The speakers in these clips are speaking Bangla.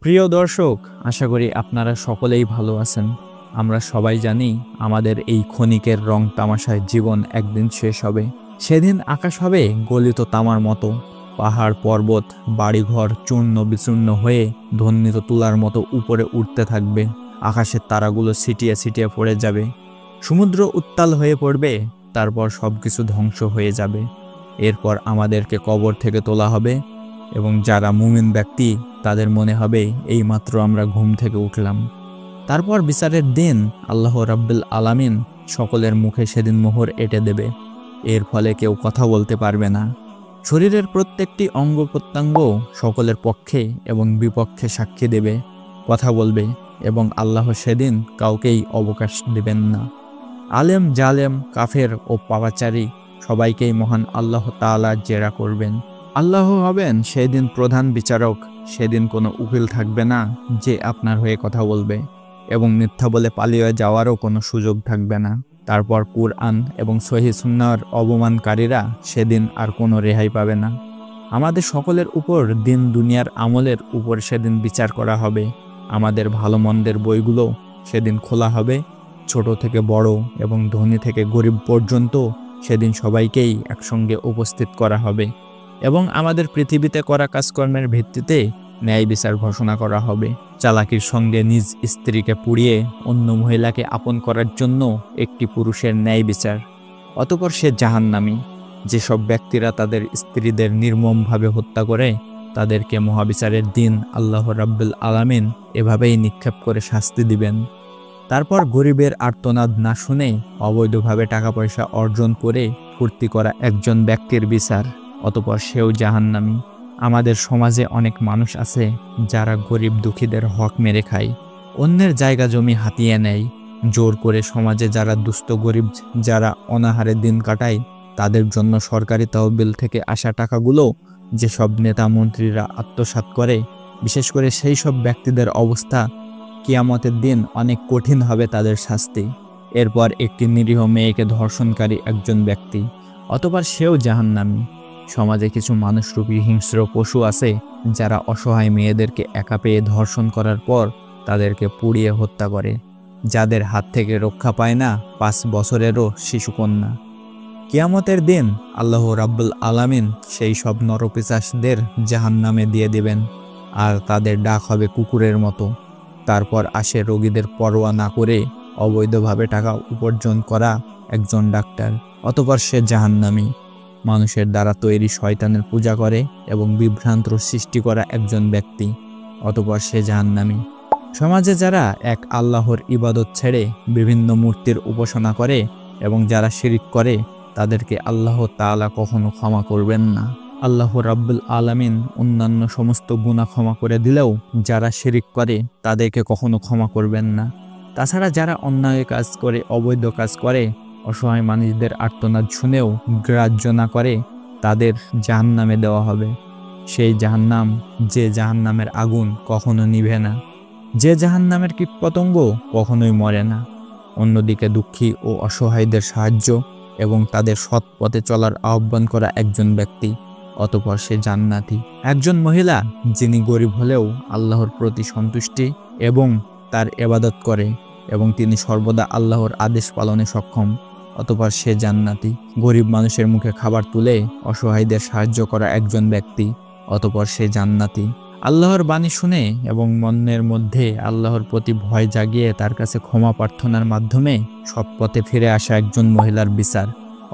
প্রিয় দর্শক, আশা করি আপনারা সকলেই ভালো আছেন। আমরা সবাই জানি আমাদের এই ক্ষণিকের রং তামাশায় জীবন একদিন শেষ হবে। সেদিন আকাশ হবে গলিত তামার মতো, পাহাড় পর্বত বাড়িঘর চূর্ণ বিচূর্ণ হয়ে ধ্বনিত তুলার মতো উপরে উঠতে থাকবে। আকাশের তারাগুলো ছিটিয়ে ছিটিয়ে পড়ে যাবে, সমুদ্র উত্তাল হয়ে পড়বে, তারপর সবকিছু ধ্বংস হয়ে যাবে। এরপর আমাদেরকে কবর থেকে তোলা হবে এবং যারা মুমিন ব্যক্তি তাদের মনে হবে এইমাত্র আমরা ঘুম থেকে উঠলাম। তারপর বিচারের দিন আল্লাহ রাব্বুল আলামিন সকলের মুখে সেদিন মোহর এঁটে দেবে। এর ফলে কেউ কথা বলতে পারবে না। শরীরের প্রত্যেকটি অঙ্গ প্রত্যঙ্গ সকলের পক্ষে এবং বিপক্ষে সাক্ষী দেবে, কথা বলবে, এবং আল্লাহ সেদিন কাউকেই অবকাশ দেবেন না। আলেম জালেম কাফের ও পাপাচারী সবাইকেই মহান আল্লাহ তাআলা জেরা করবেন। আল্লাহ হবেন সেদিন প্রধান বিচারক। সেদিন কোনো উকিল থাকবে না যে আপনার হয়ে কথা বলবে, এবং মিথ্যা বলে পালিয়ে যাওয়ারও কোনো সুযোগ থাকবে না। তারপর কুরআন এবং সহিহ সুন্নাহর অবমানকারীরা সেদিন আর কোনো রেহাই পাবে না। আমাদের সকলের উপর দিন দুনিয়ার আমলের উপর সেদিন বিচার করা হবে। আমাদের ভালো মন্দের বইগুলো সেদিন খোলা হবে। ছোট থেকে বড় এবং ধনী থেকে গরিব পর্যন্ত সেদিন সবাইকেই একসঙ্গে উপস্থিত করা হবে, এবং আমাদের পৃথিবীতে করা কাজকর্মের ভিত্তিতে ন্যায় বিচার ঘোষণা করা হবে। চালাকির সঙ্গে নিজ স্ত্রীকে পুড়িয়ে অন্য মহিলাকে আপন করার জন্য একটি পুরুষের ন্যায় বিচার। অতঃপর সে জাহান্নামী। যেসব ব্যক্তিরা তাদের স্ত্রীদের নির্মমভাবে হত্যা করে তাদেরকে মহাবিচারের দিন আল্লাহ রাব্বুল আলামিন এভাবেই নিক্ষেপ করে শাস্তি দিবেন। তারপর গরিবের আর্তনাদ না শুনে অবৈধভাবে টাকা পয়সা অর্জন করে ফুর্তি করা একজন ব্যক্তির বিচার। অতঃপর সেও জাহান্নামী। আমাদের সমাজে অনেক মানুষ আছে যারা গরিব দুঃখীদের হক মেরে খায়, অন্যের জায়গা জমি হাতিয়ে নেয় জোর করে। সমাজে যারা দুস্থ গরিব, যারা অনাহারে দিন কাটায়, তাদের জন্য সরকারি তহবিল থেকে আসা টাকাগুলো যেসব নেতা মন্ত্রীরা আত্মসাৎ করে, বিশেষ করে সেই সব ব্যক্তিদের অবস্থা কিয়ামতের দিন অনেক কঠিন হবে তাদের শাস্তি। এরপর একটি নিরীহ মেয়েকে ধর্ষণকারী একজন ব্যক্তি, অতঃপর সেও জাহান্নামী। সমাজে কিছু মানুষরূপী হিংস্র পশু আছে যারা অসহায় মেয়েদেরকে একা পেয়ে ধর্ষণ করার পর তাদেরকে পুড়িয়ে হত্যা করে, যাদের হাত থেকে রক্ষা পায় না 5 বছরেরও শিশুকন্যা। কিয়ামতের দিন আল্লাহ রাব্বুল আলামিন সেই সব নরপিশাচদের জাহান্নামে দিয়ে দেবেন, আর তাদের ডাক হবে কুকুরের মতো। তারপর আসে রোগীদের পরোয়া না করে অবৈধভাবে টাকা উপার্জন করা একজন ডাক্তার। অতঃপর সে জাহান্নামী। মানুষের দ্বারা তৈরি শয়তানের পূজা করে এবং বিভ্রান্ত সৃষ্টি করা একজন ব্যক্তি। অতঃপর সে জাহান্নামী। সমাজে যারা এক আল্লাহর ইবাদত ছেড়ে বিভিন্ন মূর্তির উপাসনা করে এবং যারা শিরিক করে, তাদেরকে আল্লাহ তাআলা কখনো ক্ষমা করবেন না। আল্লাহ রাব্বুল আলামিন অন্যান্য সমস্ত গুনাহ ক্ষমা করে দিলেও যারা শিরিক করে তাদেরকে কখনো ক্ষমা করবেন না। তাছাড়া যারা অন্যায় কাজ করে, অবৈধ কাজ করে, অসহায় মানুষদের আর্তনাদ শুনেও গ্রাহ্য না করে, তাদের জাহান্নামে দেওয়া হবে। সেই জাহান্নাম যে জাহান্নামের আগুন কখনো নিভে না, যে জাহান্নামের কীটপতঙ্গ কখনোই মরে না। অন্যদিকে দুঃখী ও অসহায়দের সাহায্য এবং তাদের সৎ পথে চলার আহ্বান করা একজন ব্যক্তি, অতঃপর সে জান্নাতি। একজন মহিলা যিনি গরিব হলেও আল্লাহর প্রতি সন্তুষ্টি এবং তার ইবাদত করে এবং তিনি সর্বদা আল্লাহর আদেশ পালনে সক্ষম, অতঃপর সে জান্নাতি। গরিব মানুষের মুখে খাবার তুলে অসহায়দের সাহায্য করা একজন ব্যক্তি, অতঃপর সে জান্নাতি। আল্লাহর বাণী শুনে এবং মনের মধ্যে আল্লাহর প্রতি ভয় জাগিয়ে তার কাছে ক্ষমা প্রার্থনার মাধ্যমে সৎ পথে ফিরে আসা একজন মহিলার বিচার,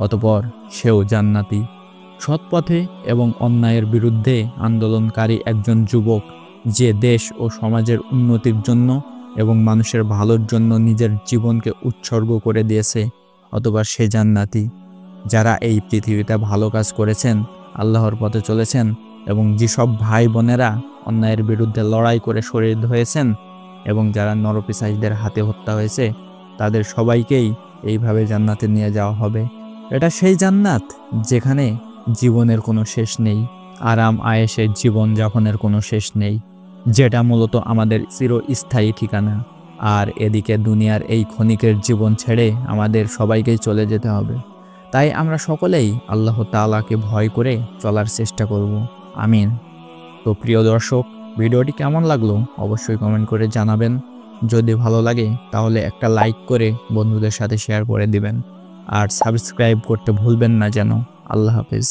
অতঃপর সেও জান্নাতি। সৎ পথে এবং অন্যায়ের বিরুদ্ধে আন্দোলনকারী একজন যুবক যে দেশ ও সমাজের উন্নতির জন্য এবং মানুষের ভালোর জন্য নিজের জীবনকে উৎসর্গ করে দিয়েছে, অতঃপর সে জান্নাতি। যারা এই পৃথিবীতে ভালো কাজ করেছেন, আল্লাহর পথে চলেছেন এবং যেসব ভাই বোনেরা অন্যায়ের বিরুদ্ধে লড়াই করে শহীদ হয়েছেন এবং যারা নরপিশাচদের হাতে হত্যা হয়েছে, তাদের সবাইকেই এইভাবে জান্নাতে নিয়ে যাওয়া হবে। এটা সেই জান্নাত যেখানে জীবনের কোনো শেষ নেই, আরাম আয়েশে জীবন যাপনের কোনো শেষ নেই, যেটা মূলত আমাদের চিরস্থায়ী ঠিকানা। আর এদিকে দুনিয়ার এই ক্ষণিকের জীবন ছেড়ে আমাদের সবাইকেই চলে যেতে হবে। তাই আমরা সকলেই আল্লাহ তাআলাকে ভয় করে চলার চেষ্টা করব। আমিন। তো প্রিয় দর্শক, ভিডিওটি কেমন লাগলো অবশ্যই কমেন্ট করে জানাবেন। যদি ভালো লাগে তাহলে একটা লাইক করে বন্ধুদের সাথে শেয়ার করে দিবেন, আর সাবস্ক্রাইব করতে ভুলবেন না যেন। আল্লাহ হাফেজ।